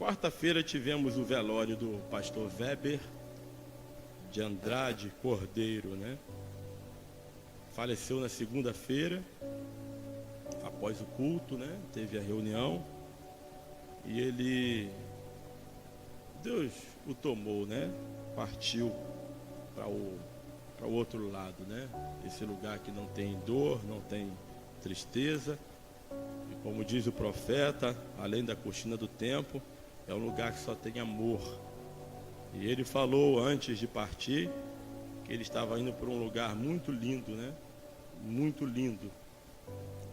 quarta-feira tivemos o velório do pastor Weber de Andrade Cordeiro, né? Faleceu na segunda-feira, após o culto, né? Teve a reunião e Deus o tomou, né? Partiu para o outro lado, né? Esse lugar que não tem dor, não tem tristeza. E como diz o profeta, além da cortina do tempo, é um lugar que só tem amor. E ele falou antes de partir que ele estava indo para um lugar muito lindo, né? Muito lindo.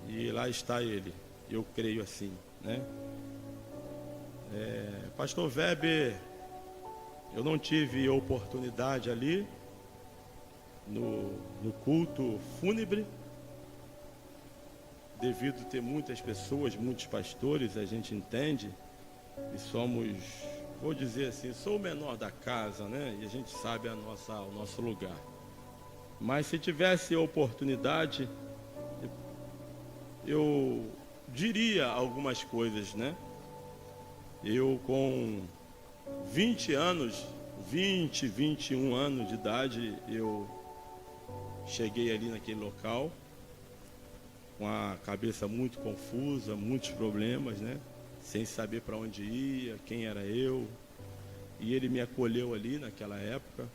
E lá está ele. Eu creio assim, né? Pastor Weber, eu não tive oportunidade ali no culto fúnebre, devido a ter muitas pessoas, muitos pastores, a gente entende, e somos, vou dizer assim, sou o menor da casa, né? E a gente sabe o nosso lugar. Mas se tivesse oportunidade, eu diria algumas coisas, né? Eu com 21 anos de idade, eu cheguei ali naquele local com a cabeça muito confusa, muitos problemas, né? Sem saber para onde ia, quem era eu. E ele me acolheu ali naquela época.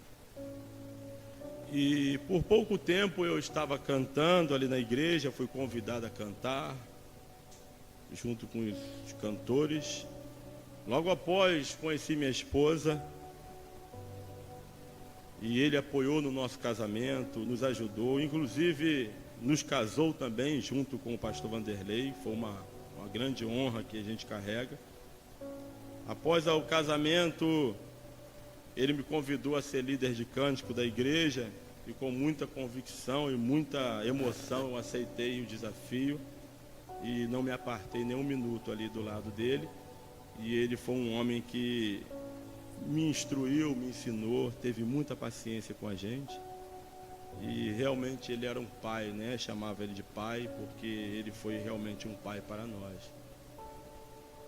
E por pouco tempo eu estava cantando ali na igreja, fui convidado a cantar junto com os cantores. Logo após conheci minha esposa e ele apoiou no nosso casamento, nos ajudou, inclusive nos casou também junto com o pastor Vanderlei. Foi uma grande honra que a gente carrega. Após o casamento, ele me convidou a ser líder de cântico da igreja e com muita convicção e muita emoção eu aceitei o desafio e não me apartei nem um minuto ali do lado dele. E ele foi um homem que me instruiu, me ensinou, teve muita paciência com a gente. E realmente ele era um pai, né? Chamava ele de pai porque ele foi realmente um pai para nós.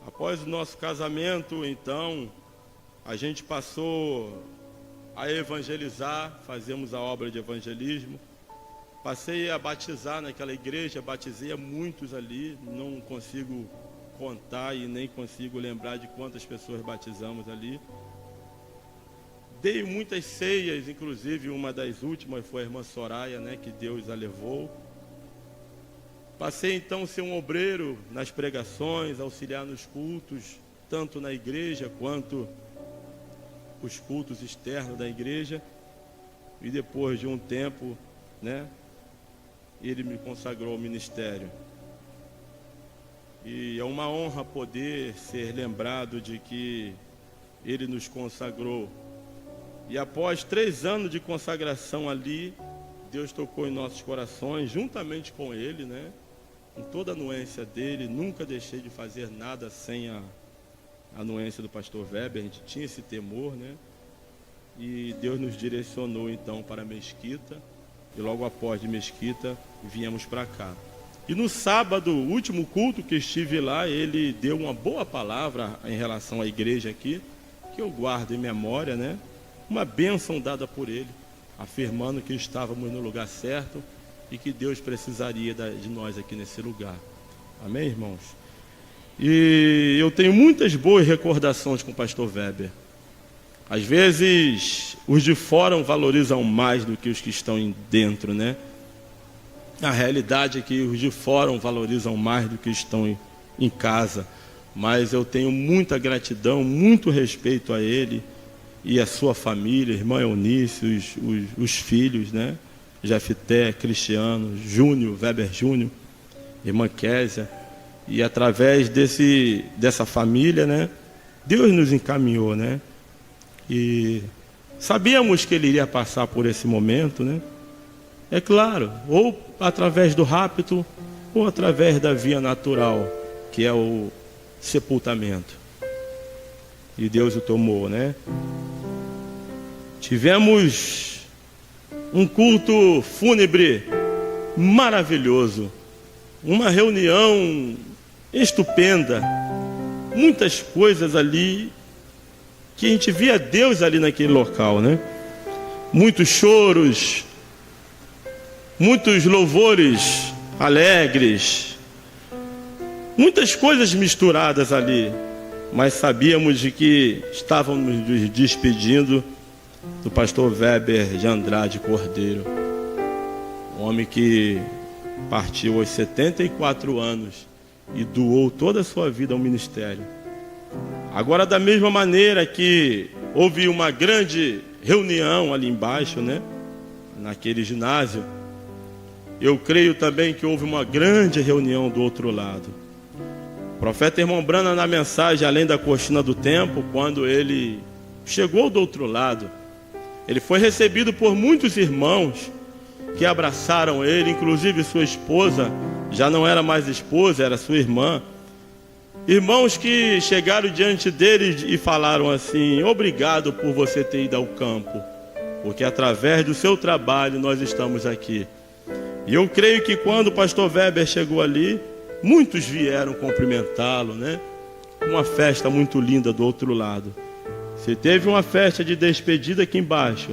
Após o nosso casamento, então, a gente passou a evangelizar, fazemos a obra de evangelismo. Passei a batizar naquela igreja, batizei a muitos ali, não consigo contar e nem consigo lembrar de quantas pessoas batizamos ali. Dei muitas ceias, inclusive uma das últimas foi a irmã Soraya, né, que Deus a levou. Passei então a ser um obreiro nas pregações, auxiliar nos cultos, tanto na igreja quanto os cultos externos da igreja. E depois de um tempo, né, ele me consagrou ao ministério. E é uma honra poder ser lembrado de que ele nos consagrou. E após 3 anos de consagração ali, Deus tocou em nossos corações, juntamente com ele, né? Com toda a anuência dele, nunca deixei de fazer nada sem a anuência do pastor Weber, a gente tinha esse temor, né? E Deus nos direcionou então para Mesquita, e logo após de Mesquita, viemos para cá. E no sábado, o último culto que estive lá, ele deu uma boa palavra em relação à igreja aqui, que eu guardo em memória, né? Uma bênção dada por ele, afirmando que estávamos no lugar certo e que Deus precisaria de nós aqui nesse lugar. Amém, irmãos? E eu tenho muitas boas recordações com o pastor Weber. Às vezes, os de fora valorizam mais do que os que estão dentro, né? A realidade é que os de fora valorizam mais do que estão em casa. Mas eu tenho muita gratidão, muito respeito a ele e a sua família, irmã Eunice, os filhos, né? Jefté, Cristiano, Júnior, Weber Júnior, irmã Késia. E através dessa família, né? Deus nos encaminhou, né? E sabíamos que ele iria passar por esse momento, né? É claro, ou através do rapto, ou através da via natural, que é o sepultamento. E Deus o tomou, né? Tivemos um culto fúnebre maravilhoso, uma reunião estupenda, muitas coisas ali, que a gente via Deus ali naquele local, né? Muitos choros, muitos louvores alegres, muitas coisas misturadas ali, mas sabíamos de que estávamos nos despedindo do pastor Weber de Andrade Cordeiro, um homem que partiu aos 74 anos e doou toda a sua vida ao ministério. Agora, da mesma maneira que houve uma grande reunião ali embaixo, né, naquele ginásio, eu creio também que houve uma grande reunião do outro lado. O profeta Irmão Branham, na mensagem Além da Cortina do Tempo, quando ele chegou do outro lado, ele foi recebido por muitos irmãos que abraçaram ele, inclusive sua esposa, já não era mais esposa, era sua irmã. Irmãos que chegaram diante dele e falaram assim: obrigado por você ter ido ao campo, porque através do seu trabalho nós estamos aqui. E eu creio que quando o pastor Weber chegou ali, muitos vieram cumprimentá-lo, né? Uma festa muito linda do outro lado. Se teve uma festa de despedida aqui embaixo,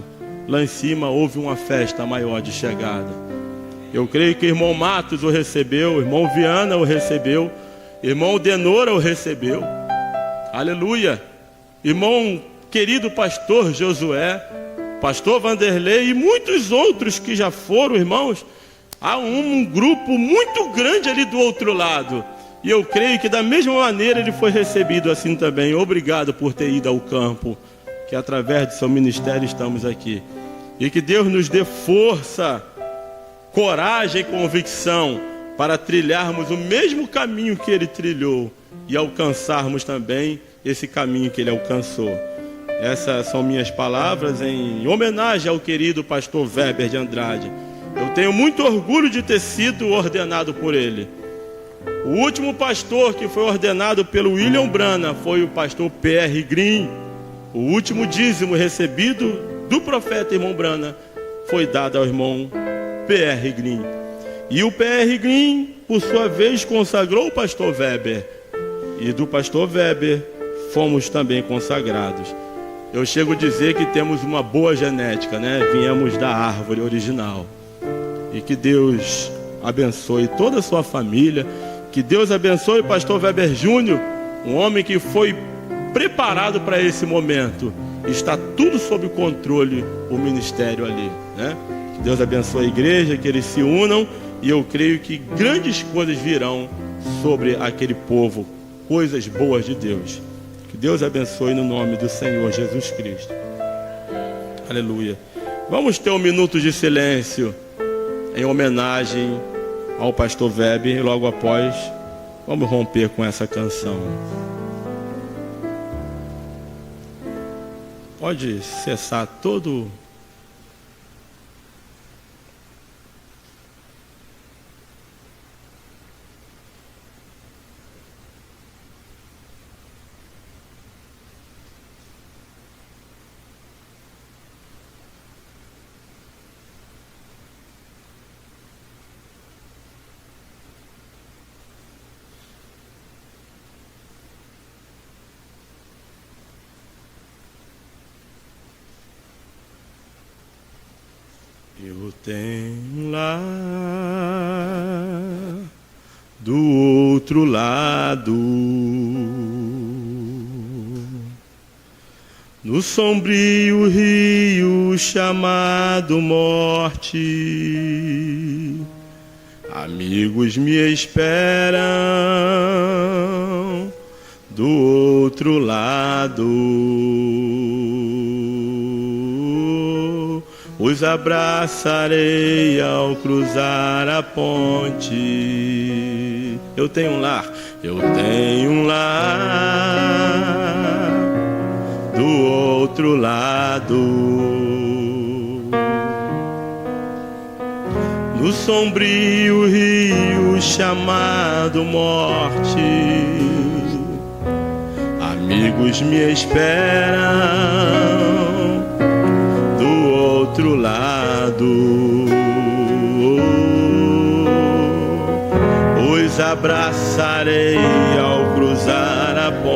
lá em cima houve uma festa maior de chegada. Eu creio que o irmão Matos o recebeu, o irmão Viana o recebeu, irmão Denora o recebeu. Aleluia. Irmão querido pastor Josué, pastor Vanderlei e muitos outros que já foram, irmãos. Há um grupo muito grande ali do outro lado. E eu creio que da mesma maneira ele foi recebido assim também. Obrigado por ter ido ao campo, que através do seu ministério estamos aqui. E que Deus nos dê força, coragem e convicção para trilharmos o mesmo caminho que ele trilhou e alcançarmos também esse caminho que ele alcançou. Essas são minhas palavras em homenagem ao querido pastor Weber de Andrade. Eu tenho muito orgulho de ter sido ordenado por ele. O último pastor que foi ordenado pelo William Branham foi o pastor P.R. Green. O último dízimo recebido do profeta irmão Branham foi dado ao irmão P.R. Green. E o P.R. Green, por sua vez, consagrou o pastor Weber. E do pastor Weber fomos também consagrados. Eu chego a dizer que temos uma boa genética, né? Viemos da árvore original. E que Deus abençoe toda a sua família. Que Deus abençoe o pastor Weber Júnior, um homem que foi preparado para esse momento. Está tudo sob controle, o ministério ali, né? Que Deus abençoe a igreja, que eles se unam. E eu creio que grandes coisas virão sobre aquele povo. Coisas boas de Deus. Que Deus abençoe no nome do Senhor Jesus Cristo. Aleluia. Vamos ter um minuto de silêncio em homenagem ao pastor Weber, e logo após vamos romper com essa canção. Pode cessar todo Eu tenho lá do outro lado, no sombrio rio chamado morte, amigos me esperam do outro lado. Os abraçarei ao cruzar a ponte. Eu tenho um lar, eu tenho um lar do outro lado. No sombrio rio chamado morte, amigos me esperam do outro lado. Os abraçarei ao cruzar a ponte.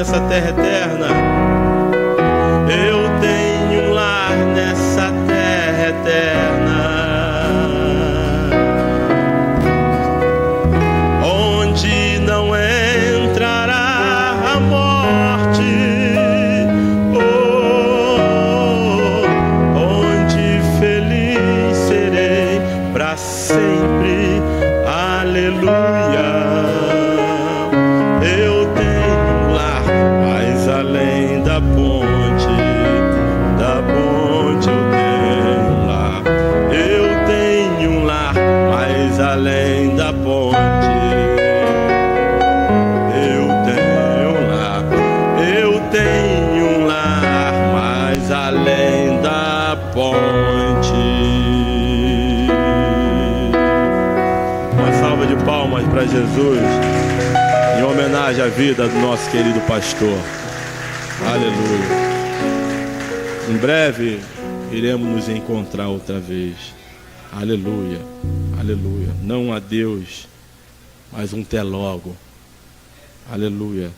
nessa terra eterna. Eu tenho um lar nessa terra eterna, onde não entrará a morte, onde feliz serei para sempre. Aleluia. Eu tenho um lar mais além da ponte, eu tenho um lar. Eu tenho um lar mais além da ponte. Eu tenho um lar. Eu tenho um lar mais além da ponte. Uma salva de palmas para Jesus, em homenagem à vida do nosso querido pastor. Aleluia. Em breve iremos nos encontrar outra vez. Aleluia, aleluia. Não um adeus, mas um até logo. Aleluia.